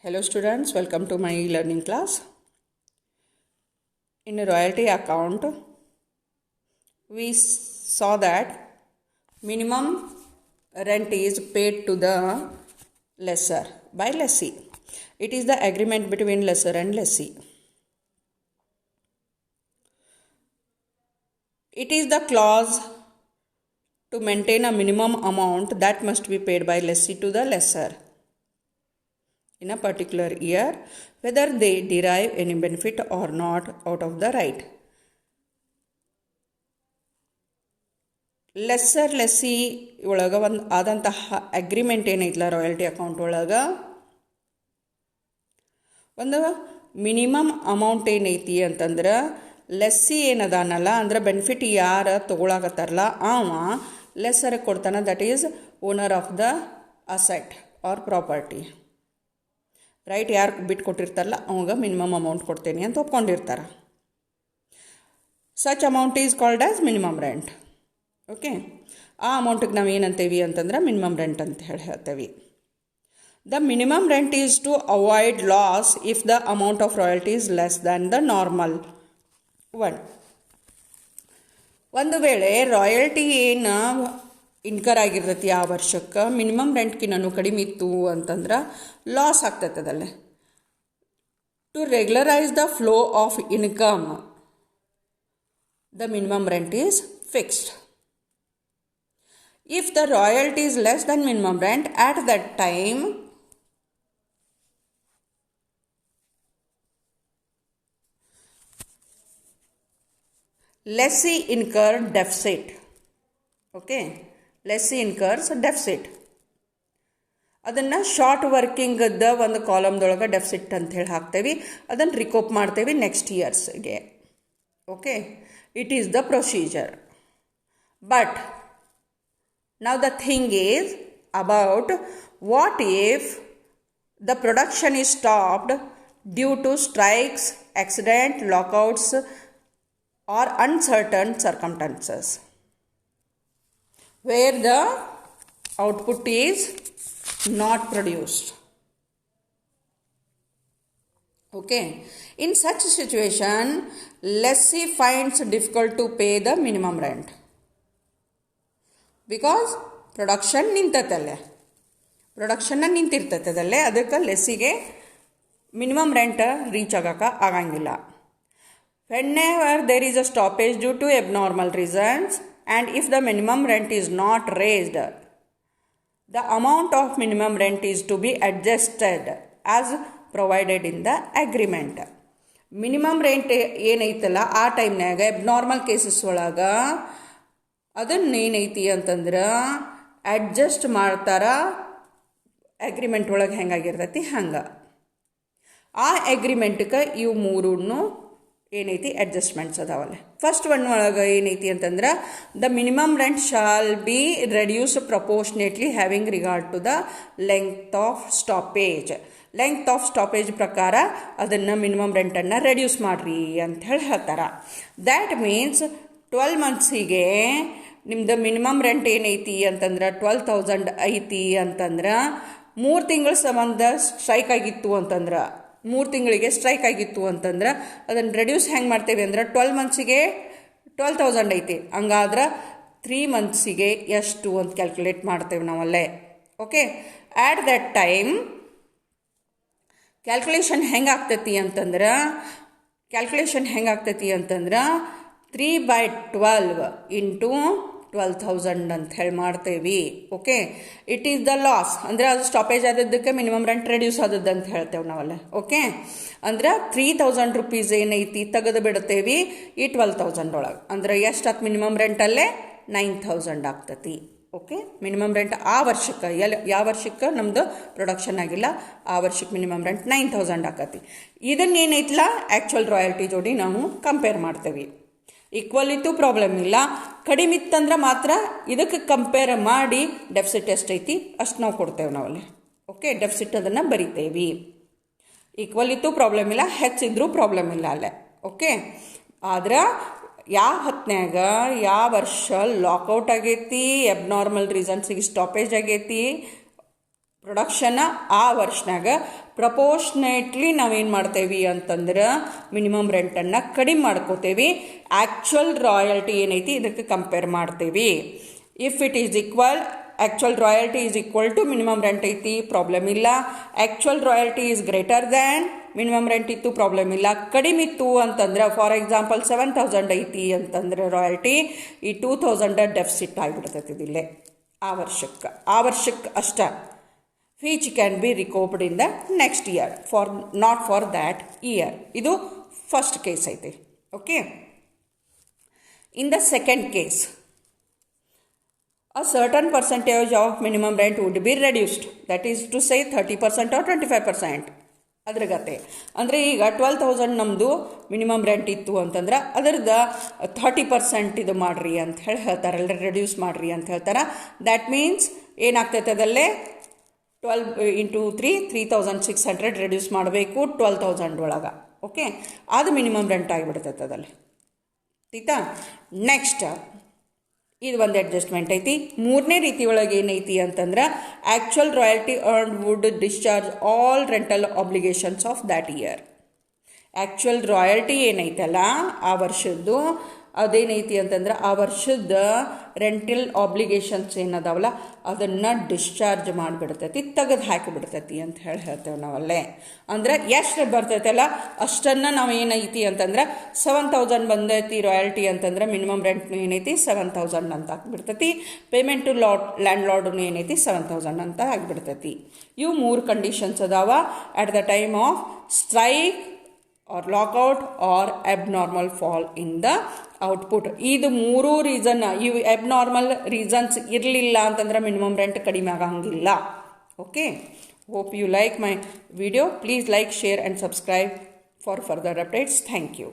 Hello students, welcome to my e-learning class. In a royalty account, we saw that minimum rent is paid to the lessor by lessee. It is the agreement between lessor and lessee. It is the clause to maintain a minimum amount that must be paid by lessee to the lessor in a particular year, whether they derive any benefit or not out of the right. Lesser lessee ಒಳಗೆ ಒಂದು ಆದಂತಹ agreement ಏನೈತಲ್ಲ royalty account ಒಳಗೆ ಒಂದು minimum amount ಏನೈತಿ ಅಂತಂದ್ರೆ lessee ಏನದಾನಲ್ಲ ಅಂದ್ರೆ benefit ಯಾರು ತೊಗೊಳಕತ್ತಾರಲ್ಲ ಅವ ಲೆಸ್ಸರಿಗೆ ಕೊಡ್ತಾನೆ, that is owner of the asset or property. Right ಯಾರು ಬಿಟ್ಟು ಕೊಟ್ಟಿರ್ತಾರಲ್ಲ ಅವಾಗ ಮಿನಿಮಮ್ ಅಮೌಂಟ್ ಕೊಡ್ತೇನೆ ಅಂತ ಒಪ್ಕೊಂಡಿರ್ತಾರೆ. Such amount is called as minimum rent. Okay, ಆ ಅಮೌಂಟಿಗೆ ನಾವು ಏನಂತೇವಿ ಅಂತಂದ್ರೆ ಮಿನಿಮಮ್ ರೆಂಟ್ ಅಂತ ಹೇಳ್ತೇವೆ. The minimum rent is to avoid loss if the amount of royalty is less than the normal one. ಒಂದು ವೇಳೆ ರಾಯಲ್ಟಿ ಏನು ಇನ್ಕರ್ ಆಗಿರ್ತೈತಿ ಆ ವರ್ಷಕ್ಕೆ ಮಿನಿಮಮ್ ರೆಂಟ್ಕಿನ್ನೂ ಕಡಿಮೆ ಇತ್ತು ಅಂತಂದ್ರೆ ಲಾಸ್ ಆಗ್ತೈತೆ ಅದಲ್ಲೇ. To regularise the flow of income the minimum rent is fixed. If the royalty is less than minimum rent, at that time lessee incur deficit. Okay, lessee incurs deficit. ಅದನ್ನು short ವರ್ಕಿಂಗದ ಒಂದು ಕಾಲಮ್ದೊಳಗೆ deficit ಅಂತ ಹೇಳಿ ಹಾಕ್ತೇವೆ. ಅದನ್ನು recoup ಮಾಡ್ತೇವೆ next ಇಯರ್ಸ್ಗೆ. Okay, it is the procedure. But now the thing is about what if the production is stopped due to strikes, accident, lockouts or uncertain circumstances where the output is not produced. Okay, in such situation lessee finds difficult to pay the minimum rent. Because production ನಿಂತೈತಲ್ಲೇ, ಪ್ರೊಡಕ್ಷನ್ನ ನಿಂತಿರ್ತೈತದಲ್ಲೇ, ಅದಕ್ಕೆ ಲೆಸ್ಸಿಗೆ minimum rent reach ಆಗಂಗಿಲ್ಲ. Whenever there is a stoppage due to abnormal reasons and if the minimum rent is not raised the amount of minimum rent is to be adjusted as provided in the agreement. Minimum rent ಏನೈತಲ್ಲ ಆ ಟೈಮ್ನಾಗ abnormal cases ಒಳಗೆ ಅದನ್ನೇನೈತಿ ಅಂತಂದ್ರೆ adjust ಮಾಡ್ತಾರ. Agreement ಒಳಗೆ ಹೆಂಗಾಗಿರ್ತೈತಿ ಹಂಗೆ ಆ ಅಗ್ರಿಮೆಂಟ್ಗೆ ಇವು ಮೂರೂ ಏನೈತಿ ಅಡ್ಜಸ್ಟ್ಮೆಂಟ್ಸ್ ಅದಾವಲ್ಲ. ಫಸ್ಟ್ ಒನ್ ಒಳಗೆ ಏನೈತಿ ಅಂತಂದ್ರೆ the minimum rent shall be reduce proportionately having regard to the length of stoppage. Length of stoppage ಪ್ರಕಾರ ಅದನ್ನು ಮಿನಿಮಮ್ ರೆಂಟನ್ನು ರೆಡ್ಯೂಸ್ ಮಾಡಿರಿ ಅಂತ ಹೇಳಿ ಹೇಳ್ತಾರೆ. ದ್ಯಾಟ್ ಮೀನ್ಸ್ 12 ಮಂತ್ಸಿಗೆ ನಿಮ್ದು ಮಿನಿಮಮ್ ರೆಂಟ್ ಏನೈತಿ ಅಂತಂದ್ರೆ 12,000 ಐತಿ ಅಂತಂದ್ರೆ 3 ತಿಂಗಳ ಸಂಬಂಧ ಸ್ಟ್ರೈಕ್ ಆಗಿತ್ತು ಅಂತಂದ್ರೆ 3 ತಿಂಗಳಿಗೆ ಸ್ಟ್ರೈಕ್ ಆಗಿತ್ತು ಅಂತಂದ್ರೆ ಅದನ್ನು ರೆಡ್ಯೂಸ್ ಹೆಂಗೆ ಮಾಡ್ತೇವೆ ಅಂದ್ರೆ 12 ಮಂತ್ಸಿಗೆ 12,000 ಐತಿ, ಹಂಗಾದ್ರೆ 3 ಮಂತ್ಸಿಗೆ ಎಷ್ಟು ಅಂತ ಕ್ಯಾಲ್ಕುಲೇಟ್ ಮಾಡ್ತೇವೆ ನಾವಲ್ಲೇ. Okay, at that time calculation ಹೆಂಗಾಗ್ತೈತಿ ಅಂತಂದ್ರೆ 3/12 ಇಂಟು 12,000 ಅಂತ ಹೇಳಿ ಮಾಡ್ತೇವೆ. Okay, it is the loss ಅಂದರೆ ಅದು ಸ್ಟಾಪೇಜ್ ಆದದ್ದಕ್ಕೆ ಮಿನಿಮಮ್ ರೆಂಟ್ ರೆಡ್ಯೂಸ್ ಆದದ್ದು ಅಂತ ಹೇಳ್ತೇವೆ ನಾವಲ್ಲ. ಓಕೆ, ಅಂದ್ರೆ 3,000 ರುಪೀಸ್ ಏನೈತಿ ತೆಗೆದು ಬಿಡ್ತೇವೆ ಈ 12,000 ಒಳಗೆ. ಅಂದ್ರೆ ಎಷ್ಟು ಆತು ಮಿನಿಮಮ್ ರೆಂಟಲ್ಲೇ 9,000 ಆಗ್ತತಿ. ಓಕೆ, ಮಿನಿಮಮ್ ರೆಂಟ್ ಆ ವರ್ಷಕ್ಕೆ ಯಾವ ವರ್ಷಕ್ಕೆ ನಮ್ಮದು ಪ್ರೊಡಕ್ಷನ್ ಆಗಿಲ್ಲ ಆ ವರ್ಷಕ್ಕೆ ಮಿನಿಮಮ್ ರೆಂಟ್ 9,000 ಆಕತಿ. ಇದನ್ನೇನೈತಲ್ಲ ಆ್ಯಕ್ಚುಯಲ್ ರಾಯಲ್ಟಿ ಜೋಡಿ ನಾವು ಕಂಪೇರ್ ಮಾಡ್ತೇವೆ. ಈಕ್ವಲ್ ಇತ್ತು ಪ್ರಾಬ್ಲಮ್ ಇಲ್ಲ, ಕಡಿಮೆ ಇತ್ತಂದ್ರೆ ಮಾತ್ರ ಇದಕ್ಕೆ ಕಂಪೇರ್ ಮಾಡಿ ಡೆಫಿಸಿಟ್ ಎಷ್ಟೈತಿ ಅಷ್ಟು ನಾವು ಕೊಡ್ತೇವೆ ನಾವಲ್ಲಿ. ಓಕೆ, ಡೆಫಿಸಿಟ್ ಅದನ್ನು ಬರಿತೇವೆ. ಈಕ್ವಲ್ ಇತ್ತು ಪ್ರಾಬ್ಲಮ್ ಇಲ್ಲ, ಹೆಚ್ಚಿದ್ರೂ ಪ್ರಾಬ್ಲಮ್ ಇಲ್ಲ ಅಲ್ಲೇ. ಓಕೆ, ಆದ್ರೆ ಯಾವ ಹೊತ್ನ್ಯಾಗ ಯಾವ ವರ್ಷ ಲಾಕೌಟ್ ಆಗೈತಿ, ಎಬ್ನಾರ್ಮಲ್ ರೀಸನ್ಸಿಗೆ ಸ್ಟಾಪೇಜ್ ಆಗೈತಿ, ಪ್ರೊಡಕ್ಷನ್ನ ಆ ವರ್ಷನಾಗ ಪ್ರಪೋರ್ಷ್ನೇಟ್ಲಿ ನಾವೇನು ಮಾಡ್ತೇವೆ ಅಂತಂದ್ರೆ ಮಿನಿಮಮ್ ರೆಂಟನ್ನು ಕಡಿಮೆ ಮಾಡ್ಕೋತೇವೆ. ಆ್ಯಕ್ಚುಯಲ್ ರಾಯಲ್ಟಿ ಏನೈತಿ ಇದಕ್ಕೆ ಕಂಪೇರ್ ಮಾಡ್ತೇವೆ. If it is equal actual royalty is equal to minimum rent ಐತಿ, ಪ್ರಾಬ್ಲಮ್ ಇಲ್ಲ. Actual royalty is greater than minimum rent ಇತ್ತು, ಪ್ರಾಬ್ಲಮ್ ಇಲ್ಲ. ಕಡಿಮೆ ಇತ್ತು ಅಂತಂದ್ರೆ ಫಾರ್ ಎಕ್ಸಾಂಪಲ್ 7,000 ಐತಿ ಅಂತಂದ್ರೆ ರಾಯಲ್ಟಿ, ಈ 2,000 ಡೆಫಿಸಿಟ್ ಆಗಿಬಿಡ್ತೈತಿ ಇದಿಲ್ಲೇ ಆ ವರ್ಷಕ್ಕೆ ಅಷ್ಟ. Which can be recovered in the next year not for that year. ಇದು ಫಸ್ಟ್ ಕೇಸ್ ಐತಿ. Okay, in the second case a certain percentage of minimum rent would be reduced, that is to say 30% or 25%. ಅದ್ರಗತ್ತೆ ಅಂದರೆ ಈಗ 12,000 ನಮ್ಮದು minimum rent ಇತ್ತು ಅಂತಂದ್ರೆ ಅದರದ್ದು 30% ಇದು ಮಾಡಿರಿ ಅಂತ ಹೇಳ್ತಾರೆ, ರೆಡ್ಯೂಸ್ ಮಾಡಿರಿ ಅಂತ ಹೇಳ್ತಾರೆ. ದ್ಯಾಟ್ ಮೀನ್ಸ್ ಏನಾಗ್ತೈತೆ ಅದಲ್ಲೇ 12 ಇಂಟು 3,600 ರೆಡ್ಯೂಸ್ ಮಾಡಬೇಕು 12,000 ಒಳಗೆ. ಓಕೆ, ಅದು ಮಿನಿಮಮ್ ರೆಂಟ್ ಆಗಿಬಿಡ್ತೈತೆ ಅದಲ್ಲಿ. ಆಯ್ತಾ? ನೆಕ್ಸ್ಟ್ ಇದು ಒಂದು ಅಡ್ಜಸ್ಟ್ಮೆಂಟ್ ಐತಿ. ಮೂರನೇ ರೀತಿ ಒಳಗೆ ಏನೈತಿ ಅಂತಂದ್ರೆ actual royalty earned would discharge all rental obligations of that year. Actual royalty ಏನೈತಲ್ಲ ಆ ವರ್ಷದ್ದು ಅದೇನೈತಿ ಅಂತಂದ್ರೆ ಆ ವರ್ಷದ ರೆಂಟಲ್ ಆಬ್ಲಿಗೇಷನ್ಸ್ ಏನದಾವಲ್ಲ ಅದನ್ನು ಡಿಸ್ಚಾರ್ಜ್ ಮಾಡಿಬಿಡ್ತೈತಿ, ತೆಗೆದು ಹಾಕಿಬಿಡ್ತೈತಿ ಅಂತ ಹೇಳ್ತೇವೆ ನಾವಲ್ಲೇ. ಅಂದ್ರೆ ಎಷ್ಟು ಬರ್ತೈತಲ್ಲ ಅಷ್ಟನ್ನು ನಾವು ಏನೈತಿ ಅಂತಂದ್ರೆ 7,000 ಬಂದೈತಿ ರಾಯಲ್ಟಿ ಅಂತಂದ್ರೆ ಮಿನಿಮಮ್ ರೆಂಟ್ ಏನೈತಿ 7,000 ಅಂತ ಆಗಿಬಿಡ್ತೈತಿ. ಪೇಮೆಂಟ್ ಟು ಲ್ಯಾಂಡ್ ಲಾರ್ಡ್ನು ಏನೈತಿ 7,000 ಅಂತ ಆಗಿಬಿಡ್ತೈತಿ. ಇವು 3 ಕಂಡೀಷನ್ಸ್ ಅದಾವ at the time of strike or lockout or abnormal fall in the output. ಇದು 3 ರೀಸನ್. ಇವು ಅಬ್ನಾರ್ಮಲ್ ರೀಸನ್ಸ್ ಇರಲಿಲ್ಲ ಅಂತಂದ್ರೆ ಮಿನಿಮಮ್ ರೆಂಟ್ ಕಡಿಮೆ ಆಗಂಗಿಲ್ಲ. Okay, hope you like my video. Please like, share and subscribe for further updates. Thank you.